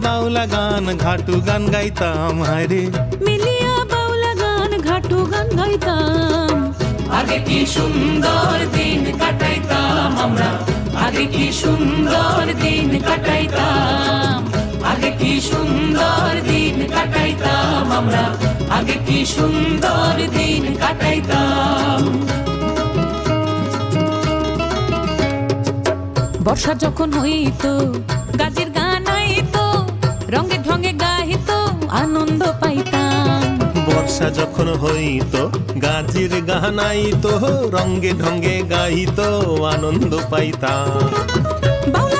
বাউলা গান ঘাটু গান গাইতাম হায়রে মিলিয়া বাউলা গান ঘাটু গান গাইতাম। আগে কি সুন্দর দিন কাটাইতাম আমরা, আগে কি সুন্দর দিন কাটাইতাম, আগে কি সুন্দর দিন কাটাইতাম আমরা, আগে কি সুন্দর দিন কাটাইতাম। বর্ষা যখন হইতো গাজীর গান আইতো, রঙে ঢঙে গাইতো আনন্দ পাইতাম। বর্ষা যখন হইতো গাজির গান আইতো, রঙ্গে ঢঙ্গে গাইতো আনন্দ পাইতাম। বাউলা